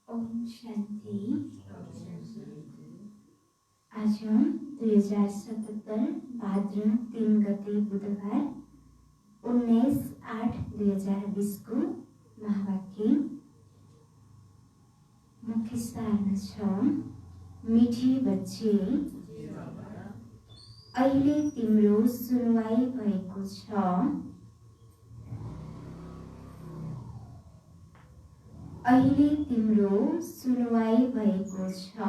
ओम शांति। आज हम 2077 भाद्र 3 गते बुधबार 19/8/2020 को महावाक्य मुख्य सारमा छ। मिठी बच्चे, अहिले तिम्रो सुनवाई भएको छ। अहिले तिम्रो सुनवाई भएको छ।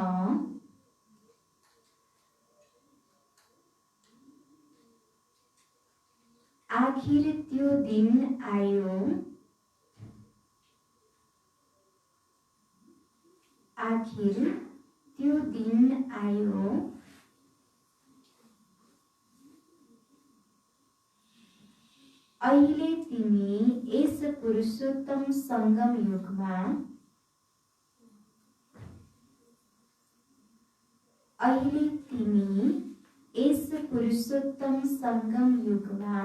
आखिर त्यो दिन आयो। आखिर त्यो दिन आयो। अहिले तिमी यस पुरुषोत्तम संगम युगमा अहिले तिमी यस पुरुषोत्तम संगम युगमा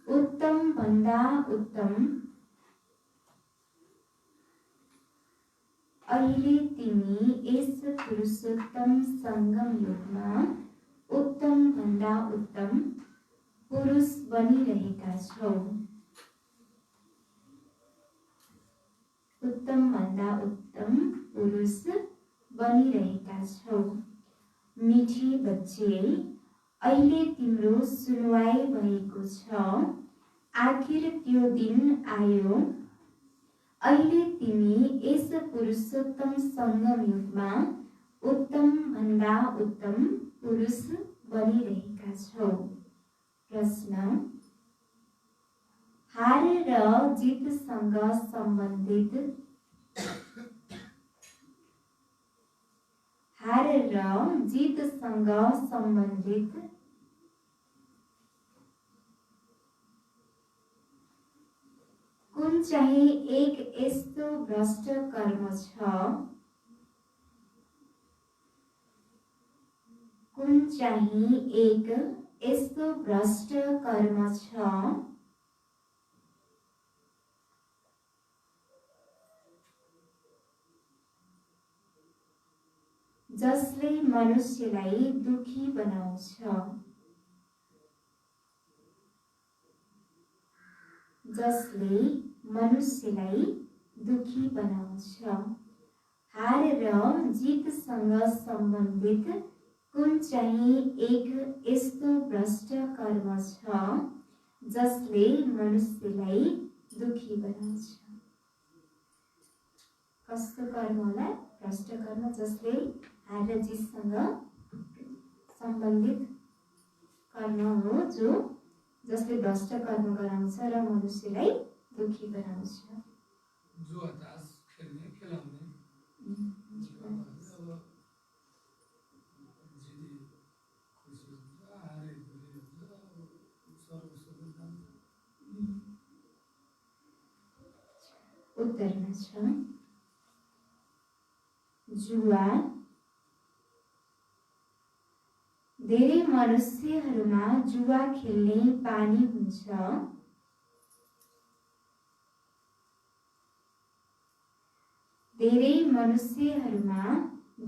उत्तम भन्दा उत्तम अहिले तिमी यस पुरुषोत्तम संगम युगमा उत्तम भन्दा उत्तम पुरुष बनिरहेका छौ। उत्तम भन्दा उत्तम पुरुष बनिरहेका छौ। मिठी बच्चे, अहिले तिम्रो सुनवाई भएको छ, आखिर त्यो दिन आयो। अहिले तिमी यस पुरुषोत्तम सङ्गमयुगमा उत्तम भन्दा उत्तम पुरुष बनिरहेका छौ। प्रश्न, हार र जितसँग सम्बन्धित कुन चाहिँ एक यस्तो भ्रष्ट कर्म छ, कुन चाहिँ एक यस्तो भ्रष्ट कर्म छ जसले मनुष्यलाई दुखी बनाउँछ, जसले मनुष्यलाई दुखी बनाउँछ। हार र जितसँग सम्बन्धित कुन चाहिँ एक यस्तो भ्रष्ट कर्म छ जसले मनुष्यलाई दुखी बनाउँछ? कस्तो कर्म होला? भ्रष्ट कर्म जसले हार र जितसँग सम्बन्धित कर्म हो, जसले भ्रष्ट कर्म गराउँछ र मनुष्यलाई दुखी बनाउँछ। जुवा तास खेल्ने खेलाउने उत्तरमा छ जुवा। धेरै मनुष्यहरूमा जुवा खेल्ने बानी हुन्छ। धेरै मनुष्यहरूमा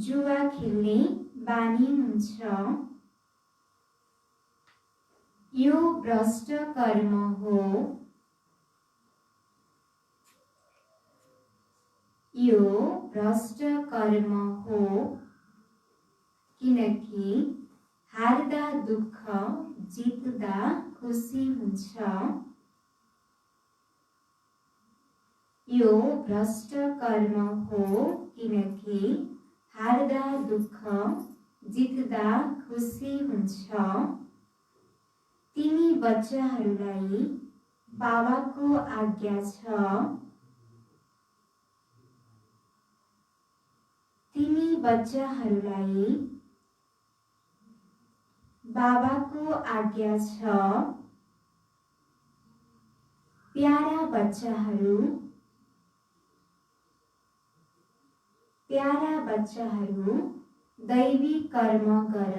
जुवा खेल्ने बानी हुन्छ। यो भ्रष्ट कर्म हो। यो भ्रष्ट कर्म हो किनकि हार्दा दुःख, जित्दा खुसी हुन्छ। यो भ्रष्ट कर्म हो किनकि हार्दा दुःख, जित्दा खुसी हुन्छ। तिमी बच्चाहरूलाई बाबाको आज्ञा छ। तिमी बच्चाहरूलाई बाबाको आज्ञा छ। प्यारा बच्चाहरू, प्यारा बच्चाहरू दैवी कर्म गर।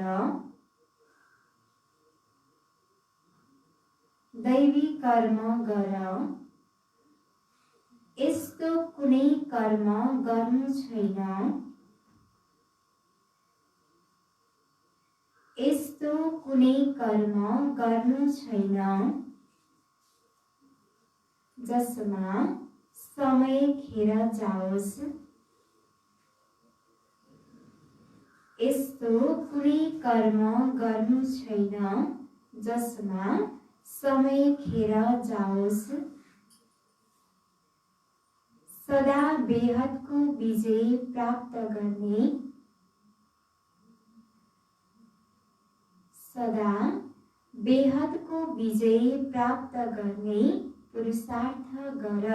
दैवी कर्म गर। यस्तो कुनै कर्म गर्नु छैन। यस्तो कुनै कर्म गर्नु छैन जसमा समय खेर जाओस्। यस्तो कुनै कर्म गर्नु छैन जसमा समय खेर जाओस्। सदा बेहदको विजय प्राप्त गर्ने, सदा बेहदको विजय प्राप्त गर्ने पुरुषार्थ गर।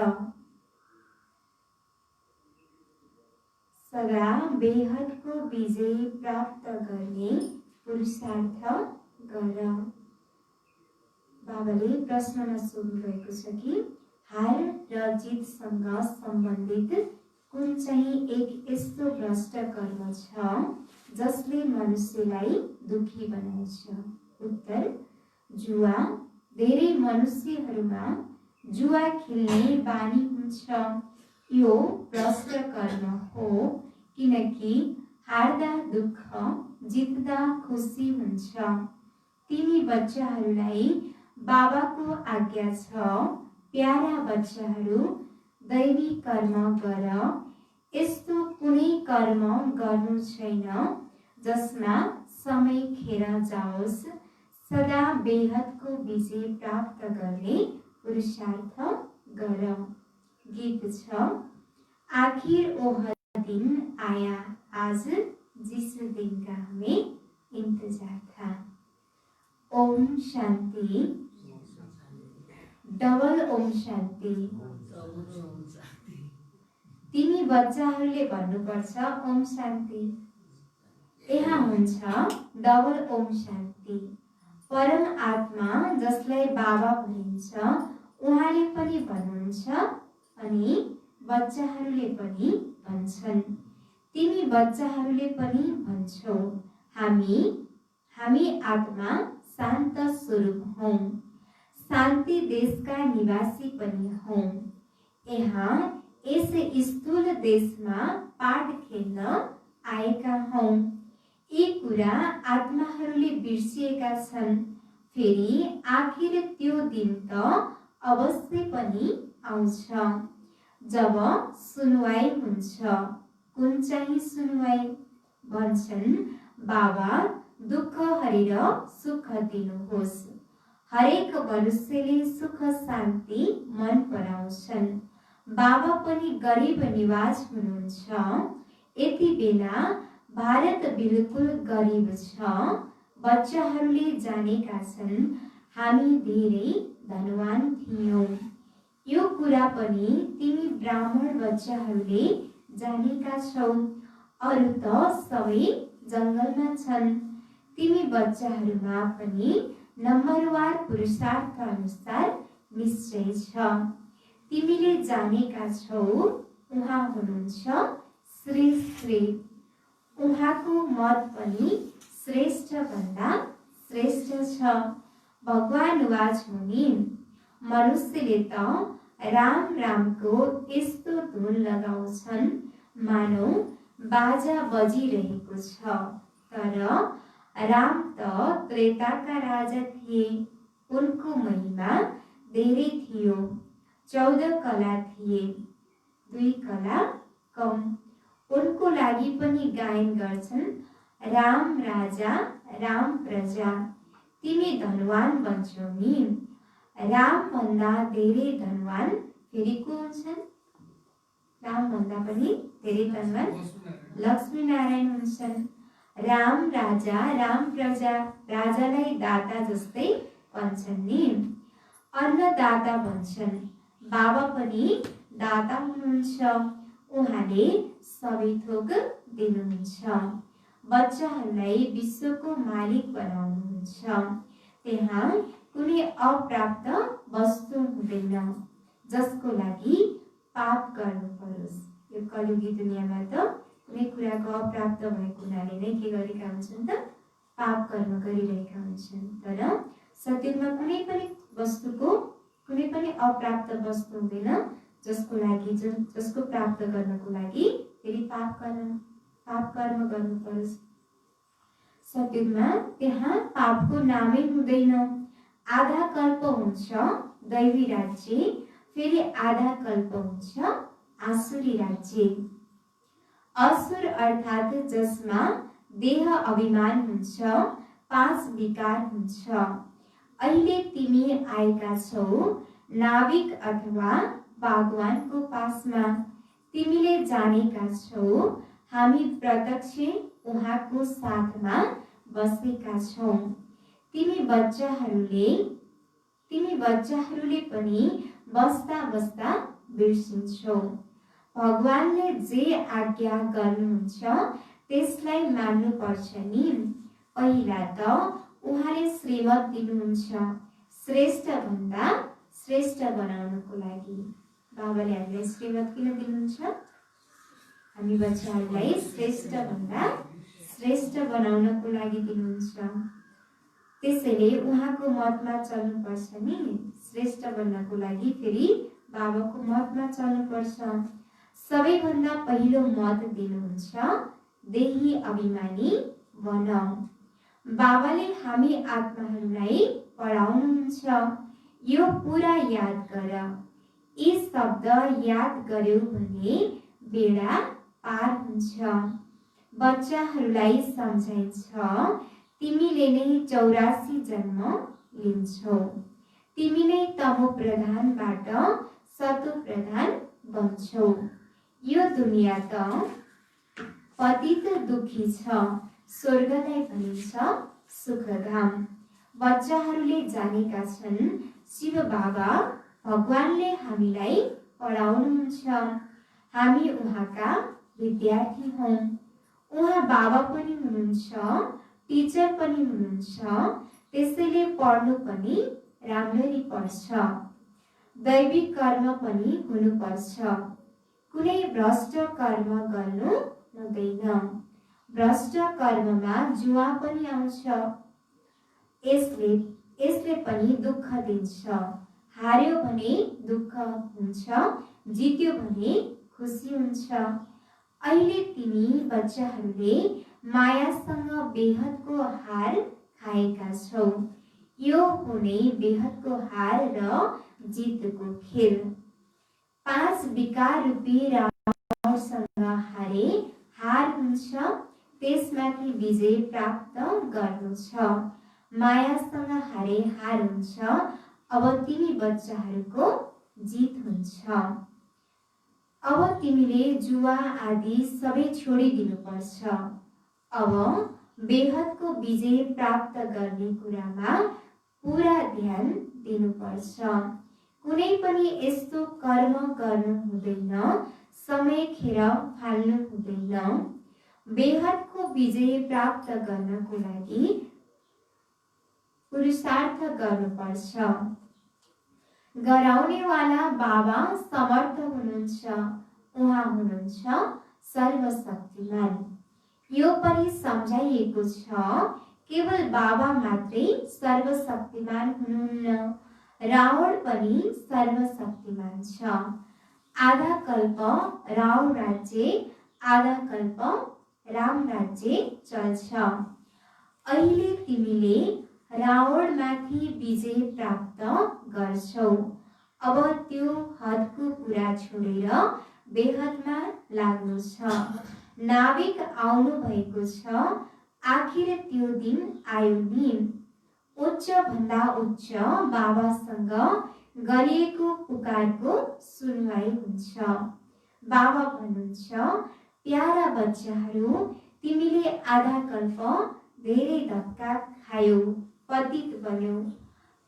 सदा बेहदको विजय प्राप्त गर्ने पुरुषार्थ गर। बाबाले प्रश्नमा सोध्नुभएको छ कि हार र जितसँग सम्बन्धित कुन चाहिँ एक यस्तो भ्रष्ट कर्म छ जसले मनुष्यलाई दुखी बनाउँछ? उत्तर, जुवा। धेरै मनुष्यहरूमा जुवा खेल्ने बानी हुन्छ। यो भ्रष्ट कर्म हो किनकि हार्दा दुःख, जित्दा खुसी हुन्छ। तिमी बच्चाहरूलाई बाबाको आज्ञा छ। प्यारा बच्चाहरू दैवी कर्म गर। यस्तो कुनै कर्म गर्नु छैन जसमा समय खेर जाओस्। सदा बेहदको विजय प्राप्त गर्ने पुरुषार्थ गर। गीत छ, आखिर ओह दिन आया आज जिस दिन का हमें इंतजार था। ओम शांति। डबल ओम शांति। तिमी बच्चाहरूले भन्नुपर्छ ओम शांति। यहाँ हुन्छ डबल ओम शांति। परम आत्मा जसलाई बाबा भनिन्छ उहाँले पनि भन्नुहुन्छ अनि बच्चाहरूले पनि भन्छन्। तिमी बच्चाहरूले पनि भन्छौ हामी आत्मा शान्त स्वरूप हौं, शान्ति देशका निवासी पनि हौं। यहाँ यस स्थूल देशमा पाठ खेल्न आएका हौं। यी कुरा आत्माहरूले बिर्सिएका छन्। फेरि आखिर त्यो दिन त अवश्य पनि आउँछ जब सुनुवाई हुन्छ। कुन चाहिँ सुनुवाई? भन्छन् बाबा दुःख हरेर सुख दिनुहोस्। हरेक मनुष्यले सुख शान्ति मन पराउँछन्। बाबा पनि गरिब निवाज हुनुहुन्छ। यति बेला भारत बिल्कुल गरिब छ। बच्चाहरूले जानेका छन् हामी धेरै धनवान थियौं। यो कुरा पनि तिमी ब्राह्मण बच्चाहरूले जानेका छौ। अरू त सबै जंगलमा छन्। तिमी बच्चाहरूमा पनि नम्बरवार पुरुषार्थ अनुसार निश्चय छ। तिमीले जानेका छौ उहाँ हुनुहुन्छ श्री श्री। उहाँको मत पनि श्रेष्ठ भन्दा श्रेष्ठ छ। भगवान वाच हुन् मनुष्यले त राम रामको यस्तो धुन लगाउँछन् मानौ बाजा बजिरहेको छ। तर राम त त्रेताका राजा थिए। उनको महिमा धेरै थियो। 14 कला थिए, 2 कला कम। उनको लागि पनि गायन गर्छन् राम राजा राम प्रजा। तिमी धनवान बन्छौ नि। राम भन्दा धेरै धनवान फेरि को हुन्छन्? राम भन्दा पनि धेरै धनवान लक्ष्मी नारायण हुन्छन्। राम राजा राम प्रजा। राजालाई दाता जस्तै भन्छन् नि। अन्नदाता भन्छन्। बाबा पनि दाता हुनुहुन्छ। उहाँले सबै थोक दिनुहुन्छ। बच्चाहरूलाई विश्वको मालिक बनाउनुहुन्छ। त्यहाँ कुनै अप्राप्त वस्तु हुँदैन जसको लागि पाप गर्नु परोस्। यो कलियुगी दुनियाँमा त कुनै कुराको अप्राप्त भएको हुनाले नै के गरेका हुन्छन् त पाप कर्म गरिरहेका हुन्छन्। तर सत्यमा कुनै पनि वस्तुको कुनै पनि अप्राप्त वस्तु हुँदैन जसको लागि जसको प्राप्त गर्नको लागि फेरि पाप कर्म गर्नु परोस्। सत्यमा त्यहाँ पापको नामै हुँदैन। आधा कल्प हुन्छ दैवी राज्य, फेरि आधा कल्प हुन्छ आसुरी राज्य। असुर अर्थात् जसमा देह अभिमान हुन्छ, 5 विकार हुन्छ। अहिले तिमी आएका छौ नाविक अथवा बागवानको पासमा। तिमीले जानेका छौ हामी प्रत्यक्ष उहाँको साथमा बसेका छौं। तिमी बच्चाहरूले पनि बस्दा बस्दा बिर्सिन्छौ। भगवानले जे आज्ञा गर्नुहुन्छ त्यसलाई मान्नु पर्छ नि। पहिला त उहाँले श्रीमत दिनुहुन्छ श्रेष्ठ भन्दा श्रेष्ठ बनाउनको लागि। बाबाले हामीलाई श्रीमत किन दिनुहुन्छ? हामी बच्चाहरूलाई श्रेष्ठ भन्दा श्रेष्ठ बनाउनको लागि दिनुहुन्छ। त्यसैले उहाँको मतमा चल्नुपर्छ नि। श्रेष्ठ बन्नको लागि फेरि बाबाको मतमा चल्नुपर्छ। सबैभन्दा पहिलो मत दिनुहुन्छ देही अभिमानी बन। बाबाले हामी आत्माहरूलाई पढाउनुहुन्छ यो पुरा याद गर। यी शब्द याद गर्यौ भने बेडा पार हुन्छ। बच्चाहरूलाई सम्झाइन्छ तिमीले नै 84 जन्म लिन्छौ। तिमी नै तमो प्रधानबाट सतो प्रधान बन्छौ। यो दुनिया त पतित दुखी छ, स्वर्गलाई भनिन्छ सुखधाम। बच्चाहरूले जानेका छन् शिव बाबा भगवानले हामीलाई पढाउनुहुन्छ। हामी उहाँका विद्यार्थी हौं। उहाँ बाबा पनि हुनुहुन्छ, टिचर पनि हुनुहुन्छ। त्यसैले पढ्नु पनि राम्ररी पर्छ। दैविक कर्म पनि हुनुपर्छ। कुनै भ्रष्ट कर्म गर्नु हुँदैन। भ्रष्ट कर्ममा जुवा पनि आउँछ। यसले पनि दुःख दिन्छ। हार्यो भने दुःख हुन्छ, जित्यो भने खुसी हुन्छ। अहिले तिमी बच्चाहरूले मायासँग बेहदको हार खाएका छौ। यो हुने बेहदको हार र जितको खेल। 5 विकार रूपी रावणसँग हारे हार हुन्छ, त्यसमाथि विजय प्राप्त गर्नु छ। मायासँग हारे हार हुन्छ, अब तिमी बच्चाहरूको जित हुन्छ। अब तिमीले जुवा आदि सबै छोडिदिनुपर्छ। अब बेहदको विजय प्राप्त गर्ने कुरामा पूरा ध्यान दिनुपर्छ। कुनै पनि यस्तो कर्म गर्नु हुँदैन, समय खेर फाल्नु हुँदैन। बेहदको विजय प्राप्त गर्नको लागि पुरुषार्थ गर्नुपर्छ। गराउनेवाला बाबा समर्थ हुनुहुन्छ। उहाँ हुनुहुन्छ सर्वशक्तिमान। यो पनि सम्झाइएको छ, केवल बाबा मात्रै सर्वशक्तिमान हुनुहुन्न, रावण पनि सर्वशक्तिमान छ। आधा कल्प रावण राज्य, आधा कल्प राम राज्य चल्छ। अहिले तिमीले रावणमाथि विजय प्राप्त गर्छौ। अब त्यो हदको कुरा छोडेर बेहदमा लाग्नु छ। नाविक आउनु भएको छ। आखिर त्यो दिन आयो नि। उच्च भन्दा उच्च बाबासँग गरिएको पुकारको सुनवाई हुन्छ। बाबा भन्नुहुन्छ, प्यारा बच्चाहरू, तिमीले आधा कल्प धेरै धक्का खायौ, पतित बन्यौ।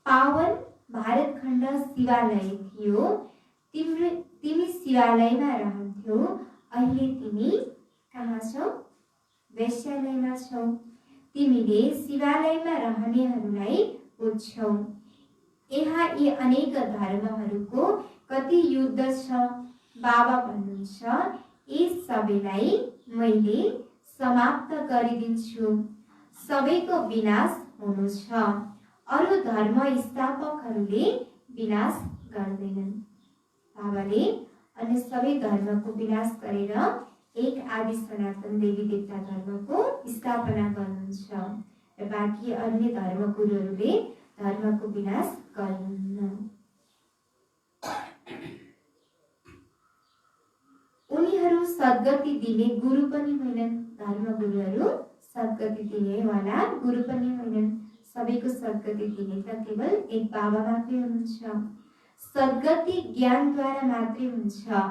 पावन भारतखण्ड शिवालय थियो। तिमी शिवालयमा रहन्थ्यौ। अहिले तिमी कहाँ छौ? वेश्यालयमा छौ। तिमीले शिवालयमा रहनेहरूलाई पुज्छौ, यहाँ यी अनेक धर्महरूको कति युद्ध छ? बाबा भन्नुहुन्छ, यी सबैलाई मैले समाप्त गरिदिन्छु। सबैको विनाश हुनु छ। अरू धर्म स्थापकहरूले विनाश गर्दैनन्। बाबाले अन्य सबै धर्मको विनाश गरेर एक आदि सनातन देवी देवता धर्मको स्थापना गर्नुहुन्छ र बाँकी अन्य धर्मगुरुहरूले धर्मको विनाश गर्नुहुन्न। उनीहरू सद्गति दिने गुरु पनि होइनन्। धर्मगुरुहरू सद्गति दिनेवाला गुरु पनि होइनन्। सबैको सद्गति दिने त केवल एक बाबा मात्रै हुनुहुन्छ। सद्गति ज्ञानद्वारा मात्रै हुन्छ।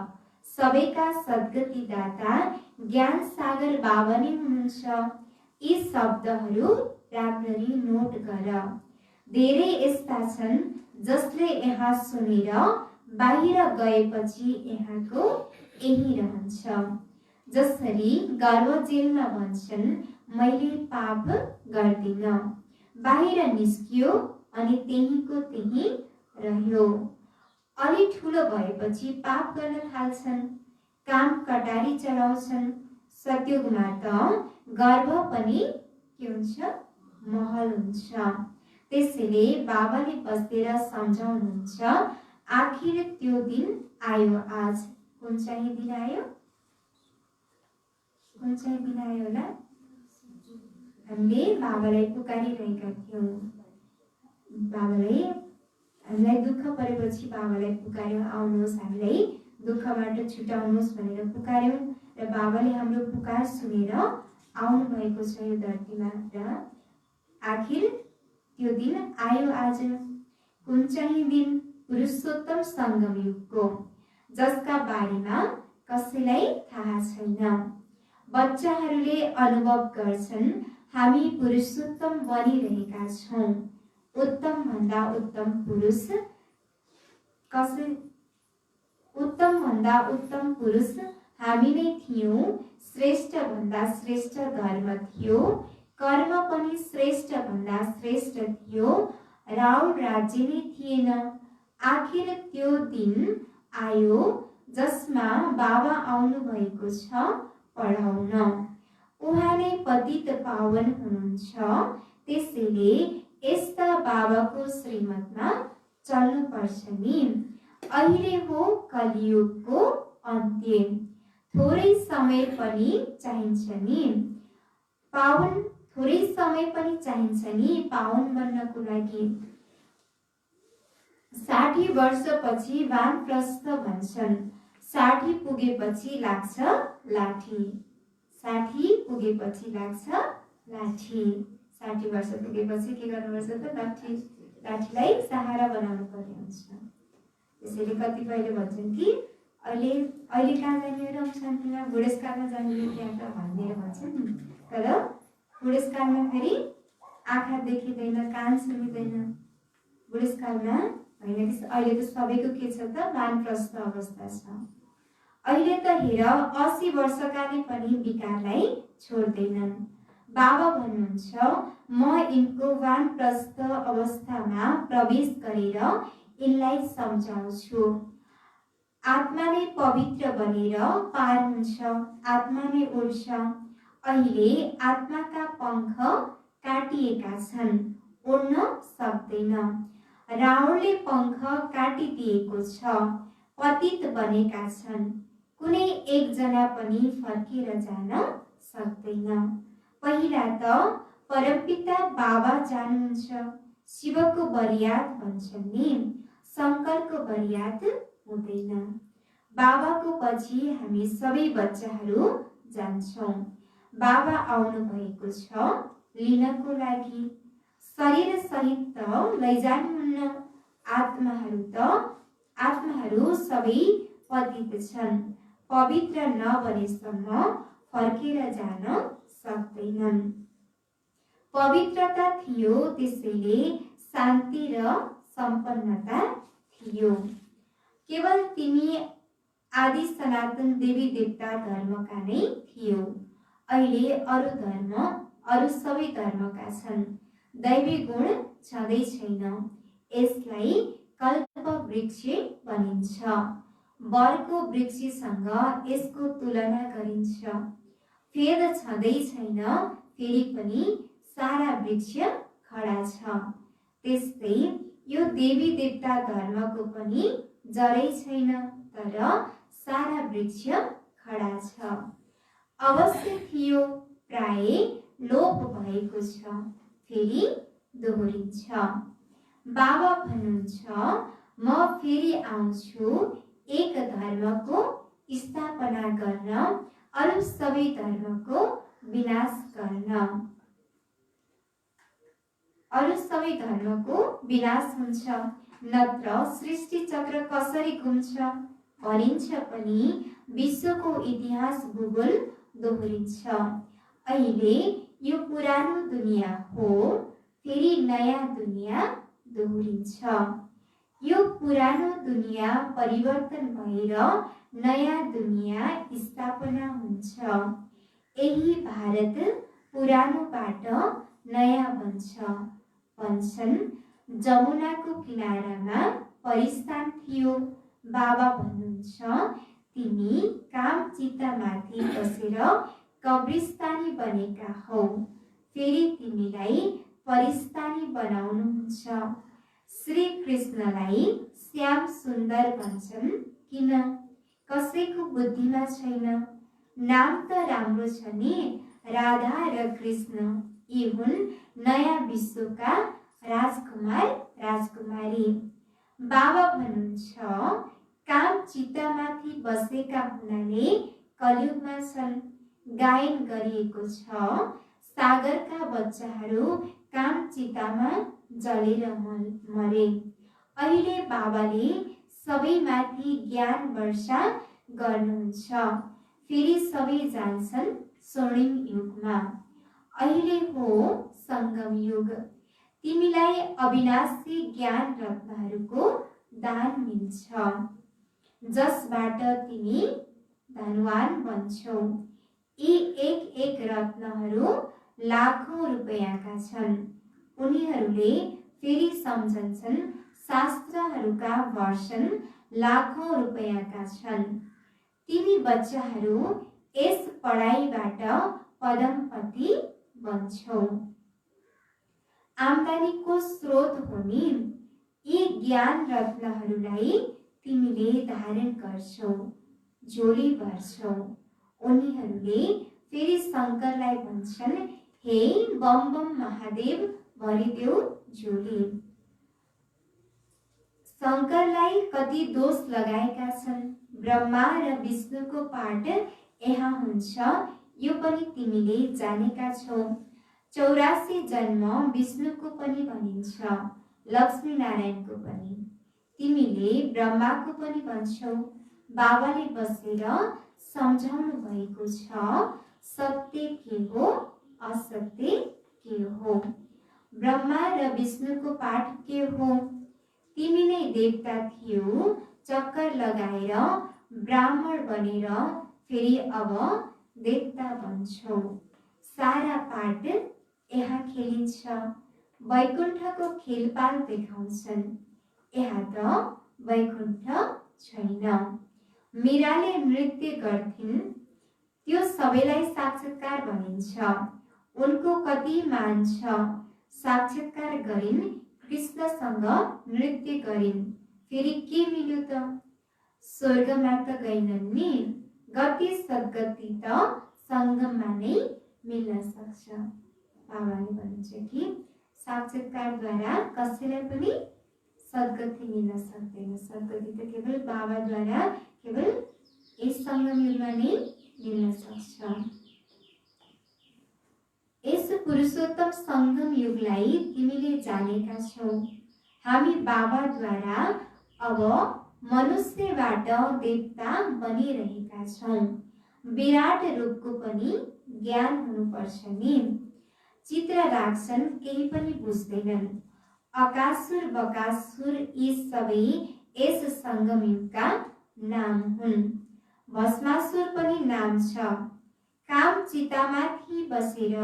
सबैका सद्गति दाता ज्ञान सागर बाबा नै हुनुहुन्छ। यी शब्दहरू राम्ररी नोट गर। धेरै यस्ता छन् जसले यहाँ सुनेर बाहिर गएपछि यहाँको यही रहन्छ। जसरी गर्व जेलमा भन्छन्, मैले पाप गर्दिन, बाहिर निस्कियो अनि त्यहीको त्यही रह्यो। अलि ठुलो भएपछि पाप गर्न थाल्छन्, काम कटारी चलाउँछन्। सत्युगमा त गर्व पनि के हुन्छ? महल हुन्छ। त्यसैले बाबाले बसेर सम्झाउनुहुन्छ, आखिर त्यो दिन आयो। आज कुन चाहिँ दिन आयो? कुन चाहिँ दिन आयो होला? हामीले बाबालाई पुकारिरहेका थियौँ। बाबालाई हामीलाई दुःख परेपछि बाबालाई पुकार्यौँ, आउनुहोस् हामीलाई दुःखबाट छुटाउनुहोस् भनेर पुकार्यौँ र बाबाले हाम्रो पुकार सुनेर आउनु भएको छ यो धरतीमा र आखिर त्यो दिन आयो आज, कुन चाहिँ दिन? पुरुषोत्तम सङ्गम युगको, जसका बारेमा कसैलाई थाहा छैन। बच्चाहरूले अनुभव गर्छन् हामी पुरुषोत्तम बनिरहेका छौँ। उत्तम भन्दा उत्तम पुरुष हामी नै थियौँ। श्रेष्ठ भन्दा श्रेष्ठ धर्म थियो, कर्म पनि श्रेष्ठ भन्दा श्रेष्ठ थियो। राउर राज्य नै थिएन। आखिर त्यो दिन आयो जसमा बाबा आउनु भएको छ पढाउन। उहाँ नै पतित पावन हुनुहुन्छ, त्यसैले यस्ता बाबाको श्रीमतमा चल्नुपर्छ नि। अहिले हो कलियुगको अन्त्य, थोरै समय पनि चाहिन्छ नि पावन बन्नको लागि। 60 वर्षपछि वानप्रस्थ भन्छन्, 60 पुगेपछि लाग्छ लाठी। 60 पुगेपछि लाग्छ लाठी। 60 वर्ष पुगेपछि के गर्नुपर्छ त? लाठीलाई सहारा बनाउनु पर्ने हुन्छ। त्यसैले कतिपयले भन्छन् कि अहिले कहाँ जाने र शान्तिमा, बुढेसकालमा जाने त्यहाँ त भनेर भन्छन्। तर बुढेसकालमा फेरि आँखा देखिँदैन, कान सुनिँदैन। बुढेसकालमा होइन, अहिले त सबैको के छ त? वानप्रस्थ अवस्था छ। अहिले त हेर 80 वर्षका पनि विकारलाई छोड्दैनन्। बाबा भन्नुहुन्छ म यिनको वानप्रस्थ अवस्थामा प्रवेश गरेर यिनलाई सम्झाउँछु। आत्मा नै पवित्र बनेर पार हुन्छ, आत्मा नै उड्छ। अहिले आत्माका पङ्ख काटिएका छन्, उड्न सक्दैन। रावणले पङ्ख काटिदिएको छ, पतित बनेका छन्। कुनै एकजना पनि फर्केर जान सक्दैन। पहिला त परमपिता बाबा जानुहुन्छ। शिवको बरियात भन्छन् नि, शङ्करको बरियात हुँदैन। बाबाको पछि हामी सबै बच्चाहरू जान्छौँ। बाबा आउनु भएको छ लिनको लागि। शरीर सहित त लैजानुहुन्न। आत्माहरू सबै पतित छन्, पवित्र नबनेसम्म फर्केर जान सक्दैनन्। पवित्रता थियो, त्यसैले शान्ति र सम्पन्नता थियो। केवल तिमी आदि सनातन देवी देवता धर्मका नै थियौ। अहिले अरू धर्म, अरू सबै धर्मका छन्। दैवी गुण छँदै छैन। यसलाई कल्प वृक्ष भनिन्छ। वरको वृक्षसँग यसको तुलना गरिन्छ। फेद छँदै छैन, फेरि पनि सारा वृक्ष खडा छ। त्यस्तै यो देवी देवता धर्मको पनि जरै छैन, तर सारा वृक्ष खडा छ। अवश्य थियो, प्राय लोप भएको छ, फेरि दोहोरिन्छ। बाबा भन्नुहुन्छ म फेरि आउँछु एक धर्मको स्थापना गर्न, अरू सबै धर्मको विनाश गर्न। अरू सबै धर्मको विनाश हुन्छ, नत्र सृष्टि चक्र कसरी घुम्छ भनिन्छ पनि विश्वको इतिहास भूगोल दोहोरिन्छ। अहिले यो पुरानो दुनियाँ हो, फेरि नयाँ दुनियाँ दोहोरिन्छ। यो पुरानो दुनियाँ परिवर्तन भएर नयाँ दुनियाँ स्थापना हुन्छ। यही भारत पुरानोबाट नयाँ बन्छ। भन्छन् जमुनाको किनारामा परिस्थान थियो। बाबा भन्नुहुन्छ तिमी काम चितामाथि बसेर कब्रिस्तानी बनेका हौ, फेरि तिमीलाई परिस्थानी बनाउनुहुन्छ। श्री कृष्णलाई श्याम सुन्दर भन्छन् किन? कसैको बुद्धिमा छैन। नाम त राम्रो छ नि, राधा र कृष्ण। यी हुन् नयाँ विश्वका राजकुमार राजकुमारी। बाबा भन्नुहुन्छ काम चित्तमाथि बसेका हुनाले कलियुगमा छन्। गायन गरिएको छ सागरका बच्चाहरू काम चितामा जलेर मरे। अहिले बाबाले सबैमाथि ज्ञान वर्षा गर्नुहुन्छ। फेरि सबै जान्छन् स्वर्णिम युगमा। अहिले हो सङ्गम युग। तिमीलाई अविनाशी ज्ञान रत्नहरूको दान मिल्छ, जसबाट तिमी धनवान बन्छौ। यी एक एक रत्नहरू लाखौं रुपैयाँका छन्। उनीहरूले फेरि सम्झन्छन् शास्त्रहरूका वर्षन लाखौं रुपैयाँका छन्। तिमी बच्चाहरू यस पढाइबाट पदमपति बन्छौ। आम्दानीको स्रोत हुने यी ज्ञान रत्नहरूलाई तिमीले धारण गर्छौ, झोली भर्छौ। उनीहरूले फेरि शङ्करलाई भन्छन्, हे बम बम महादेव, भरिदेऊ झोली। शङ्करलाई कति दोष लगाएका छन्। ब्रह्मा र विष्णुको पाठ यहाँ हुन्छ, यो पनि तिमीले जानेका छौ। 84 जन्म विष्णुको पनि भनिन्छ, लक्ष्मी नारायणको पनि। तिमीले ब्रह्माको पनि भन्छौ। बाबाले बसेर सम्झाउनु भएको छ, सत्य के हो, असत्य के हो। ब्रह्मा र विष्णुको पाठ के हो। तिमी नै देवता थियौ, चक्कर लगाएर ब्राह्मण बनेर फेरि अब देवता बन्छौ। सारा पाठ यहाँ खेलिन्छ। वैकुण्ठको खेलपाल देखाउँछन्। यहाँ त वैकुण्ठ छैन। मीराले नृत्य गर्थिन्, त्यो सबैलाई साक्षात्कार भनिन्छ। उनको कति मान छ। साक्षात्कार गरिन्, कृष्णसँग नृत्य गरिन्, फेरि के मिल्यो त? स्वर्गमा त गएनन् नि, गति सद्गति त सङ्गममा नै मिल्न सक्छ। बाबाले भन्नुहुन्छ कि साक्षात्कारद्वारा कसैलाई पनि सद्गति मिल्न सक्दैन। सद्गति त केवल बाबाद्वारा, केवल यस सङ्गम युगमा नै मिल्न सक्छ। यस पुरुषोत्तम सङ्गम युगलाई तिमीले जानेका छौ। हामी बाबाद्वारा अब मनुष्यबाट देवता बनिरहेका छौँ। विराट रूपको पनि ज्ञान हुनुपर्छ नि। चित्र राख्छन्, केही पनि बुझ्दैनन्। अकासुर बकासुर यी सबै यस सङ्गम युगका नाम हुन्। भस्मासुर पनि नाम छ। काम चितामाथि बसेर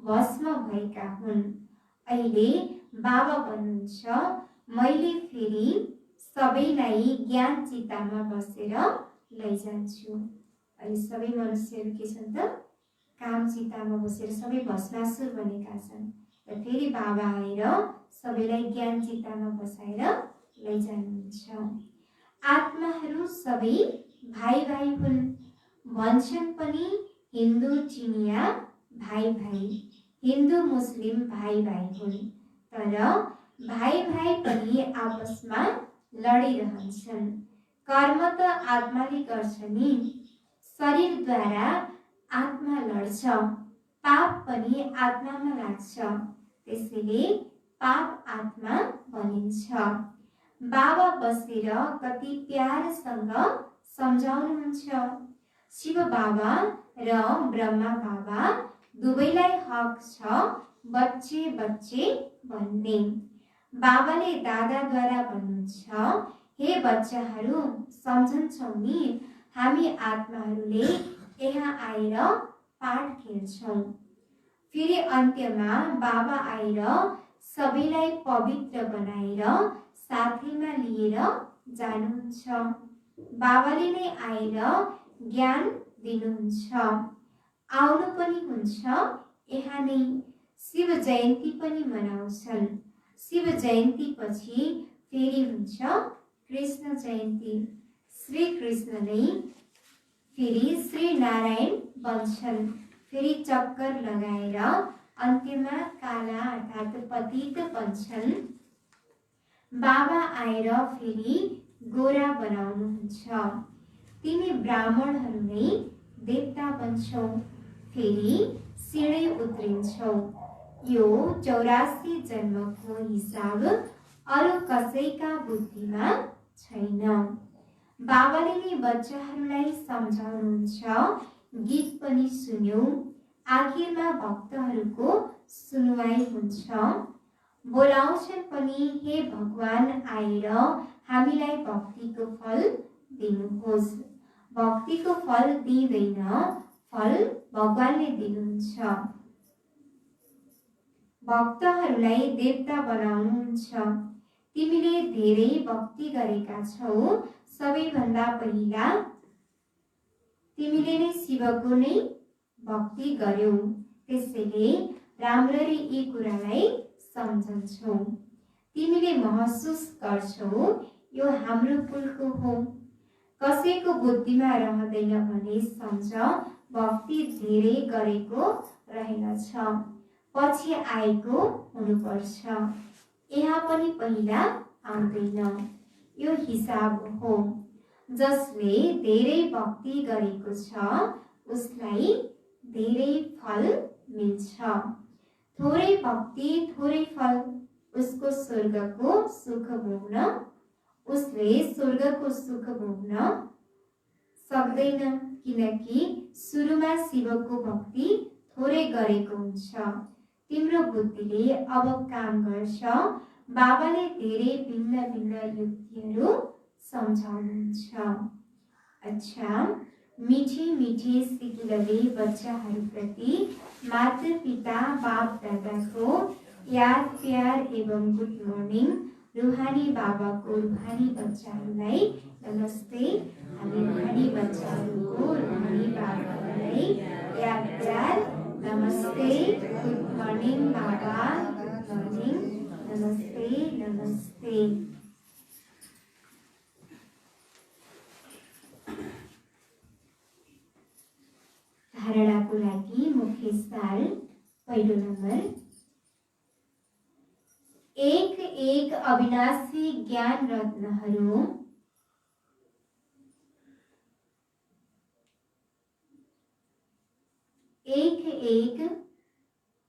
भस्म भएका हुन्। अहिले बाबा भन्नुहुन्छ, मैले फेरि सबैलाई ज्ञान चितामा बसेर लैजान्छु। अहिले सबै मनुष्यहरू के छन् त? काम चितामा बसेर सबै भस्मासुर बनेका छन्। र फेरि बाबा आएर सबैलाई ज्ञान चितामा बसाएर लैजानुहुन्छ। आत्माहरू सबै भाइ भाइ हुन्। भन्छन् पनि हिन्दू चिनिया भाइ भाइ, हिन्दू मुस्लिम भाइ भाइ हुन्। तर भाइ भाइ पनि आपसमा लडिरहन्छन्। कर्म त आत्माले गर्छ नि। शरीरद्वारा आत्मा लड्छ। पाप पनि आत्मामा लाग्छ। त्यसैले पाप आत्मा भनिन्छ। बाबा बसेर कति प्यारसँग सम्झाउनुहुन्छ। शिव बाबा र ब्रह्मा बाबा दुवैलाई हक छ बच्चे बच्चे भन्ने। बाबाले दादाद्वारा भन्नुहुन्छ, हे बच्चाहरू, सम्झन्छौ नि, हामी आत्माहरूले यहाँ आएर पाठ खेल्छौँ। फेरि अन्त्यमा बाबा आएर सबैलाई पवित्र बनाएर साथैमा लिएर जानुहुन्छ। बाबाले नै आएर ज्ञान दिनुहुन्छ। आउनु पनि हुन्छ यहाँ नै। शिव जयन्ती पनि मनाउँछन्। शिव जयन्ती पछि फेरि हुन्छ कृष्ण जयन्ती। श्री कृष्ण नै फेरि श्री नारायण बन्छन्। फेरि चक्कर लगाएर अन्त्यमा काला अर्थात् पतित बन्छन्। बाबा आएर फेरि गोरा बनाउनुहुन्छ। तिमी ब्राह्मणहरू नै देवता बन्छौ। फेरि सिँढै उत्रिन्छौ। यो 84 जन्मको हिसाब अरू कसैका बुद्धिमा छैन। बाबाले नै बच्चाहरूलाई सम्झाउनुहुन्छ, गीत पनि सुन्यौ, आखिरमा भक्तहरूको सुनुवाई हुन्छ। बोलाउँछन् पनि, हे भगवान आएर हामीलाई भक्तिको फल दिनुहोस्। भक्तिको फल दिँदैन, फल भगवानले दिनुहुन्छ। भक्तहरूलाई देवता बनाउनुहुन्छ। तिमीले धेरै भक्ति गरेका छौ। सबैभन्दा पहिला तिमीले नै शिवको नै भक्ति गर्यौ। त्यसैले राम्ररी यी कुरालाई सम्झन्छौ। तिमीले महसुस गर्छौ यो हाम्रो कुलको हो। कसैको बुद्धिमा रहँदैन भने सम्झ, भक्ति धेरै गरेको रहेनछ, पछि आएको हुनुपर्छ। यहाँ पनि पहिला आउँदैन। यो हिसाब हो। जसले धेरै भक्ति गरेको छ उसलाई धेरै फल मिल्छ। थोरै भक्ति थोरै फल। उसको स्वर्गको सुख भोग्न उसले स्वर्गको सुख भोग्न सक्दैन, किनकि सुरुमा शिवको भक्ति थोरै गरेको हुन्छ। तिम्रो बुद्धिले अब काम गर्छ। बाबाले धेरै भिन्न भिन्न युक्तिहरू सम्झाउनुहुन्छ। अच्छा, मिठी मिठी सिकिलले बच्चाहरूप्रति माता पिता बाप दादाको याद प्यार एवं गुड मर्निङ। रूहानी बाबाको रूहानी बच्चाहरूलाई नमस्ते। हामी रूहानी बच्चाहरूको रूहानी बाबालाई याद प्यार नमस्ते। गुड मर्निङ बाबा, गुड मर्निङ, नमस्ते नमस्ते। धारणाको लागि मुख्य सार पहिलो नम्बर, एक एक अविनाशी ज्ञान रत्नहरू एक एक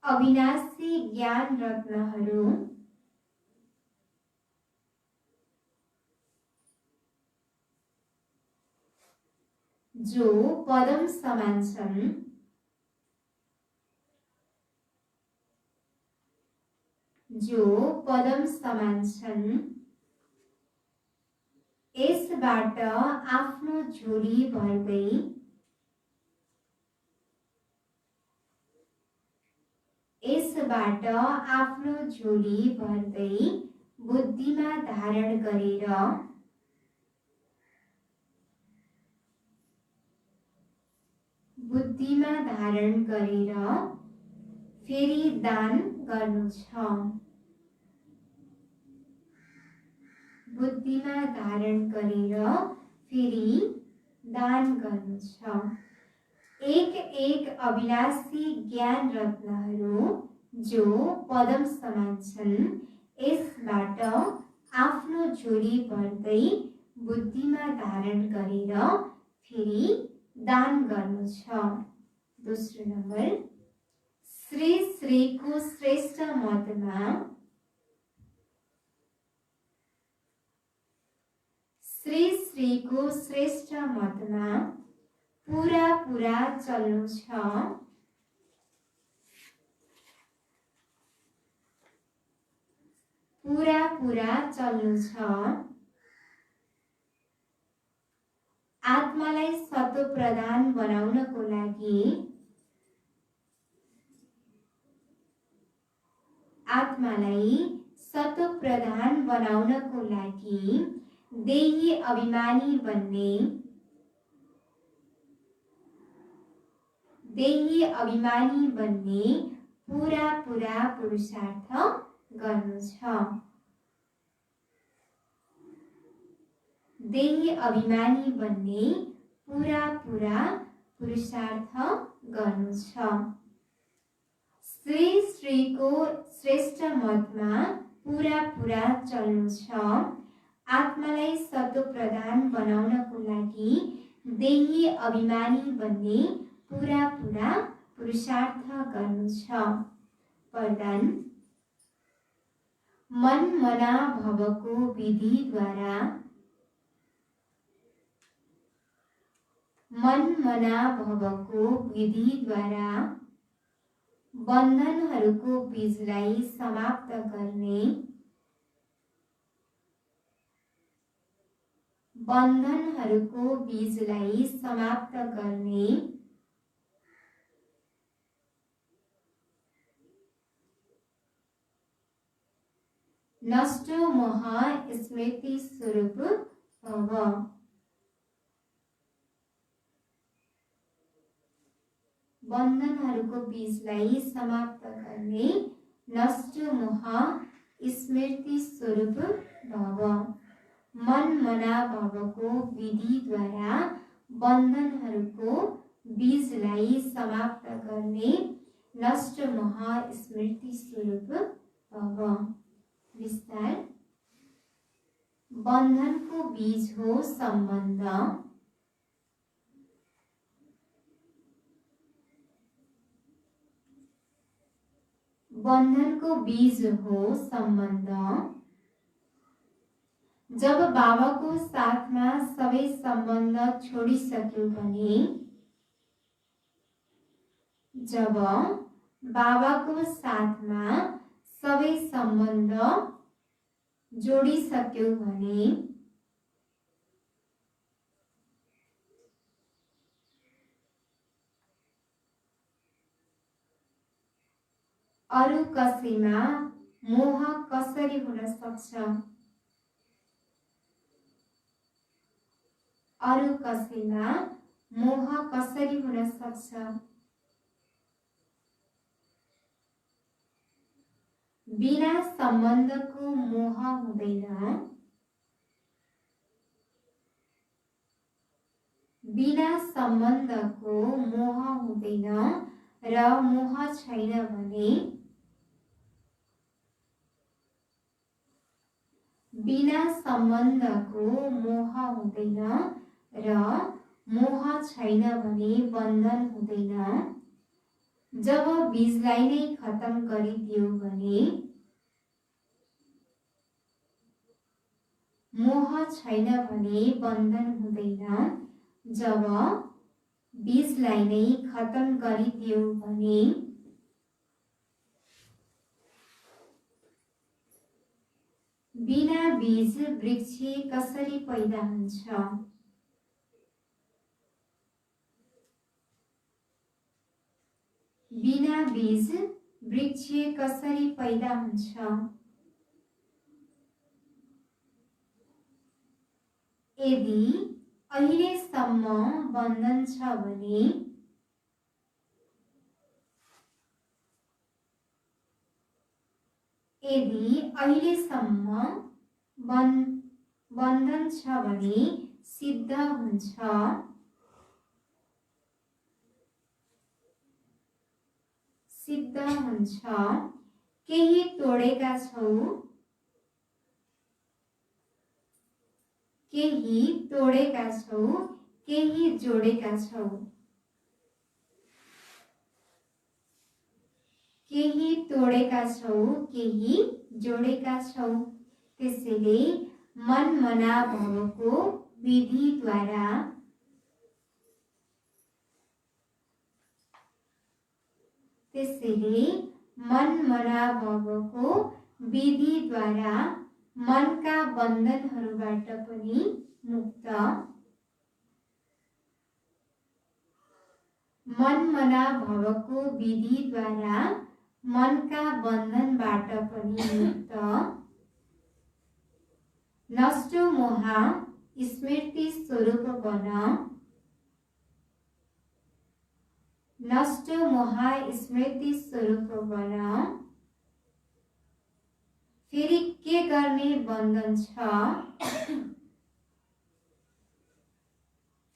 अविनाशी ज्ञान रत्नहरू जो पदम समान छन्, जो पदम समान छन्, यसबाट आफ्नो झोली भर्दै यसबाट आफ्नो झोली भर्दै बुद्धिमा धारण गरेर बुद्धिमा धारण गरेर फेरि दान गर्नु छ। बुद्धिमा धारण गरेर फेरि दान गर्नु छ। एक एक अविनाशी ज्ञान रत्नहरू जो पदम समान छन्, यसबाट आफ्नो झोली भर्दै बुद्धिमा धारण गरेर फेरि दान गर्नु छ। दोस्रो नम्बर, श्री श्रीको श्रेष्ठ मतमा श्री श्रीको श्रेष्ठ मतमा पूरा पूरा चल्नु छ। पूरा पूरा चल्नु छ। आत्मालाई सतो प्रधान बनाउनको लागि आत्मालाई सतो प्रधान बनाउनको लागि देही अभिमानी बन्ने देही अभिमानी बन्ने पूरा पूरा पुरुषार्थ गर्नु छ। देही अभिमानी बन्ने पूरा पूरा पुरुषार्थ गर्नु छ। श्री श्रीको श्रेष्ठ मतमा पूरा पूरा चल्नु छ। आत्मालाई सतो प्रधान बनाउनको लागि देही अभिमानी बन्ने पूरा पूरा पुरुषार्थ गर्नु छ। वरदान मन मना भवको विधिद्वारा मन मना भवको विधिद्वारा बन्धनहरूको बीजलाई समाप्त गर्ने बन्धनहरूको बीजलाई समाप्त गर्ने नष्ट महा स्मृति स्वरूप भव बन्धनहरूको बीजलाई समाप्त गर्ने नष्ट महा स्मृति स्वरूप भव मन मना भवको विधिद्वारा बन्धनहरूको बीजलाई समाप्त गर्ने नष्ट महा स्मृति स्वरूप भव। विस्तार बन्धनको बीज हो सम्बन्ध बन्धनको बीज हो सम्बन्ध जब बाबाको साथमा सबै सम्बन्ध छोडिसक्यो भने जब बाबाको साथमा सबै सम्बन्ध जोडिसक्यो भने अरु कसैमा मोह कसरी हुन सक्छ अरु कसैमा मोह कसरी हुन सक्छ बिना सम्बन्धको मोह हुँदैन बिना सम्बन्धको मोह हुँदैन र मोह छैन भने बिना सम्बन्धको मोह हुँदैन र मोह छैन भने बन्धन हुँदैन जब बीजलाई नै खत्म गरिदियो भने मोह छैन भने बन्धन हुँदैन जब बीजलाई नै खत्म गरिदियो भने बिना बीज वृक्ष कसरी पैदा हुन्छ बिना बीज वृक्ष कसरी पैदा हुन्छ यदि अहिलेसम्म बन्धन छ भने यदि अहिलेसम्म बन्धन छ भने सिद्ध हुन्छ सिद्ध हुन्छ केही तोडेका छौ केही तोडेका छौ केही जोडेका छौ केही तोडेका छौ केही जोडेका छौ त्यसैले मन मना भवको विधिद्वारा त्यसैले मन मना भवको विधिद्वारा मनका बन्धनहरूबाट पनि मुक्त मन मना भवको विधिद्वारा मनका बन्धनबाट पनि मुक्त नष्ट मोह स्मृति स्वरूप बन नष्ट मोह स्मृति स्वरूप बन फेरि के गर्ने बन्धन छ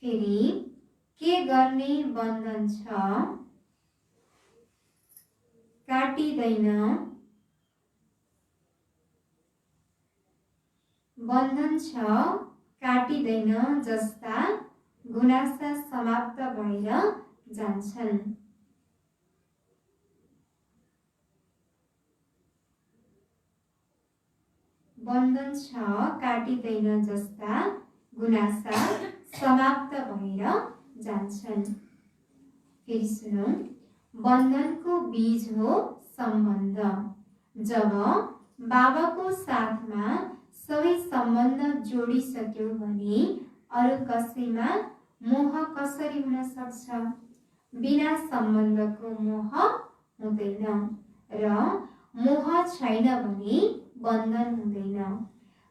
फेरि के गर्ने बन्धन छ काटिदैन बन्धन छ काटिदैन जस्ता गुनासा समाप्त भएर जान्छन् बन्धन छ काटिँदैन जस्ता गुनासा समाप्त भएर जान्छन्। फेरि सुनौं, बन्धनको बीज हो सम्बन्ध। जब बाबाको साथमा सबै सम्बन्ध जोडिसक्यो भने अरू कसैमा मोह कसरी हुन सक्छ? बिना सम्बन्धको मोह हुँदैन र मोह छैन भने बन्धन हुँदैन।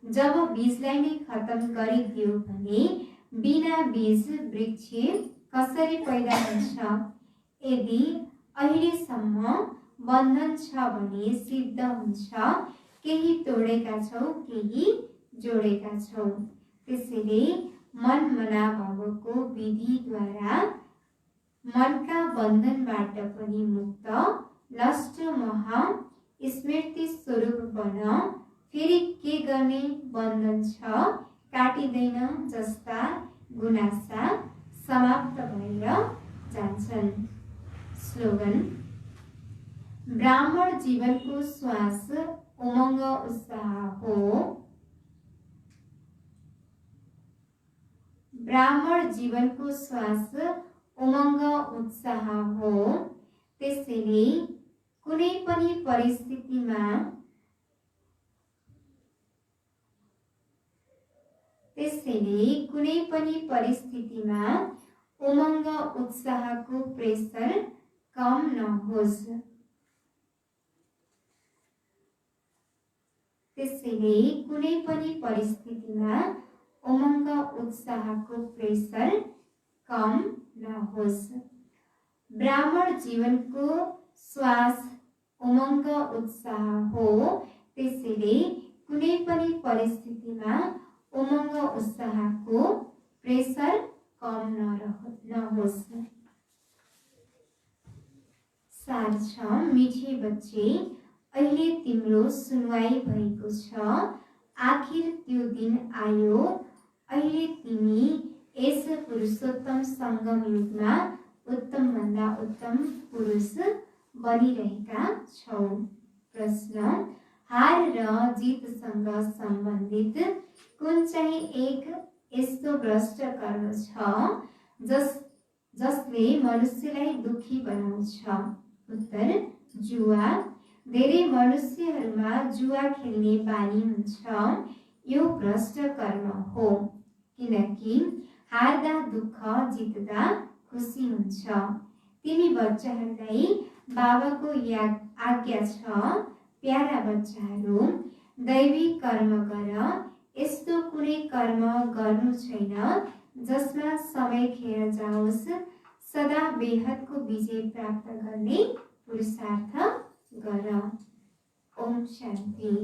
जब बीजलाई नै खत्तम गरिदियो भने बिना बीज वृक्ष कसरी पैदा हुन्छ? यदि अहिलेसम्म बन्धन छ भने सिद्ध हुन्छ केही तोडेका छौ, केही जोडेका छौ। त्यसैले मन मनाभावको विधिद्वारा मनका बन्धनबाट पनि मुक्त, लस्ट मोह स्मृति स्वरूप बन। फेरि के गर्ने? बन्धन छ काटिँदैन जस्ता गुनासा समाप्त भएर जान्छन्। स्लोगन: ब्राह्मण जीवनको श्वास उमङ्ग उत्साह हो। ब्राह्मण जीवनको श्वास उमङ्ग उत्साह हो। त्यसैले कुनै पनि परिस्थितिमा उमङ्ग उत्साहको प्रेसर कम नहोस्। त्यसैले कुनै पनि परिस्थितिमा उमङ्ग उत्साहको प्रेसर कम नहोस्। ब्राह्मण जीवनको श्वास उमङ्ग उत्साह हो। त्यसैले कुनै पनि परिस्थितिमा उमङ्ग उत्साहको प्रेसर कम नहोस्। सार छ: मिठे बच्चे, अहिले तिम्रो सुनवाई भएको छ। आखिर त्यो दिन आयो, अहिले तिमी यस पुरुषोत्तम सङ्गम युगमा उत्तम भन्दा उत्तम पुरुष बनिरहेका छौ। प्रश्न: हार र जितसँग सम्बन्धित कुन चाहिँ एक यस्तो भ्रष्ट कर्म छ जसले मनुष्यलाई दुखी बनाउँछ? उत्तर: जुवा। धेरै मनुष्यहरूमा जुवा खेल्ने बानी हुन्छ। यो भ्रष्ट कर्म हो, किनकि हार्दा दुःख, जित्दा खुसी हुन्छ। तिमी बच्चाहरूलाई बाबाको आज्ञा छ, प्यारा बच्चाहरू, दैवी कर्म गर। यस्तो कुनै कर्म गर्नु छैन जसमा समय खेर जाओस्। सदा बेहदको विजय प्राप्त गर्ने पुरुषार्थ गर। ओम शान्ति।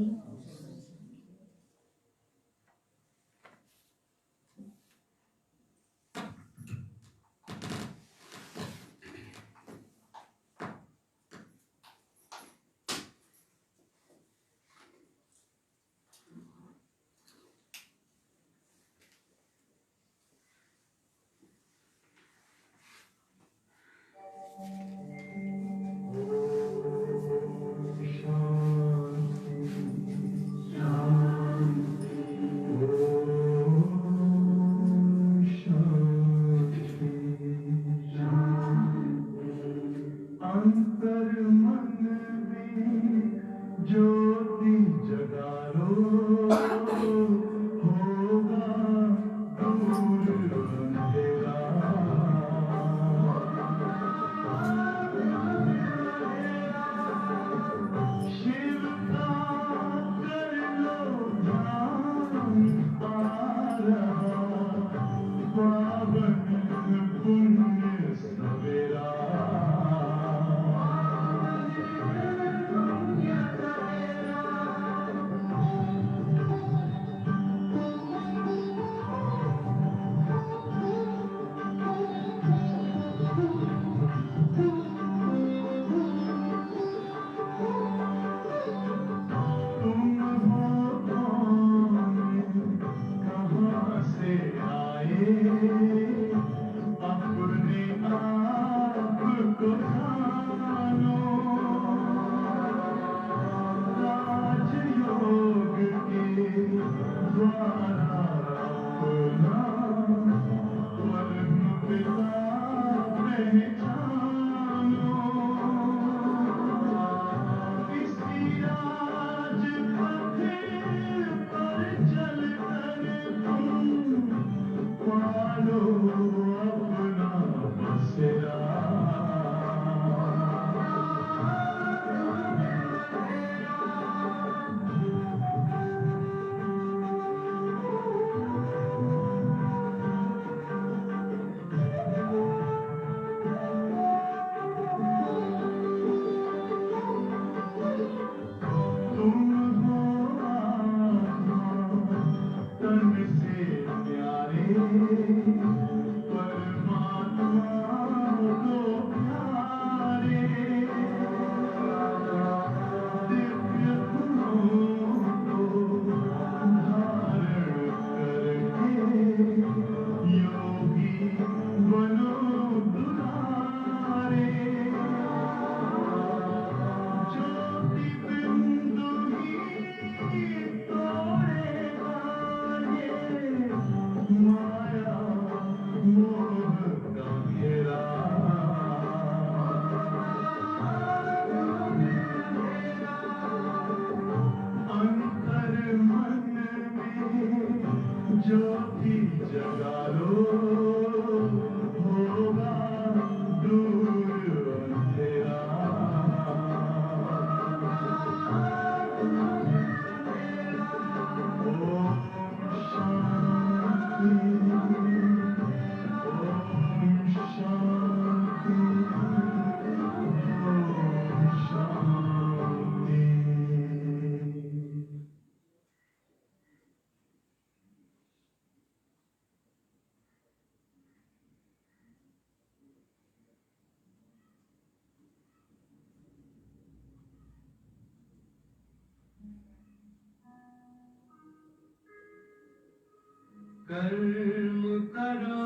कर्म करो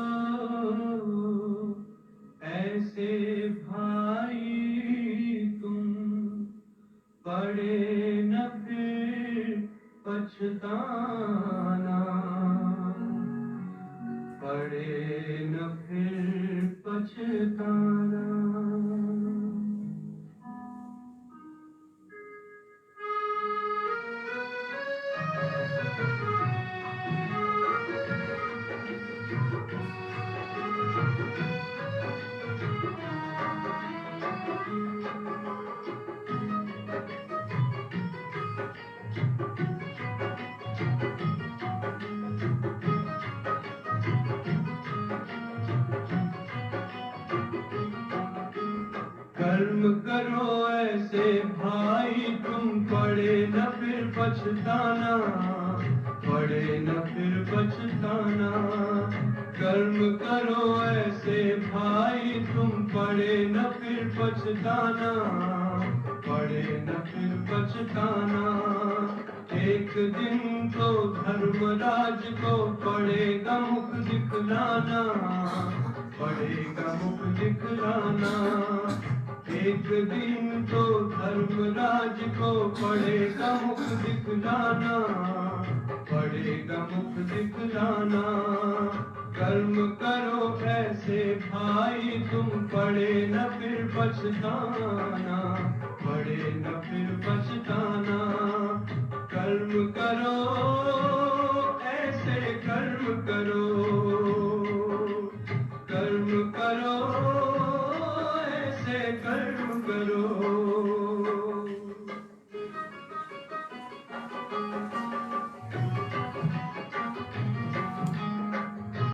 ऐसे भाई तुम, पड़े न फिर पछताना, पड़े न फिर पछताना। कर्म करो ऐसे भाई तुम, पड़े न फिर पछताना, पड़े न फिर पछताना। कर्म करो ऐसे भाई तुम, पड़े न फिर पछताना, पड़े न फिर पछताना। एक दिन तो धर्मराज को पड़ेगा मुख दिखलाना, पड़ेगा मुख दिखलाना। एक दिन तो धर्मराज को पड़ेगा मुख दिखलाना, पड़ेगा मुख दिखलाना। कर्म करो ऐसे भाई तुम, पड़े न फिर पछताना, पड़े न फिर पछताना। कर्म करो ऐसे कर्म करो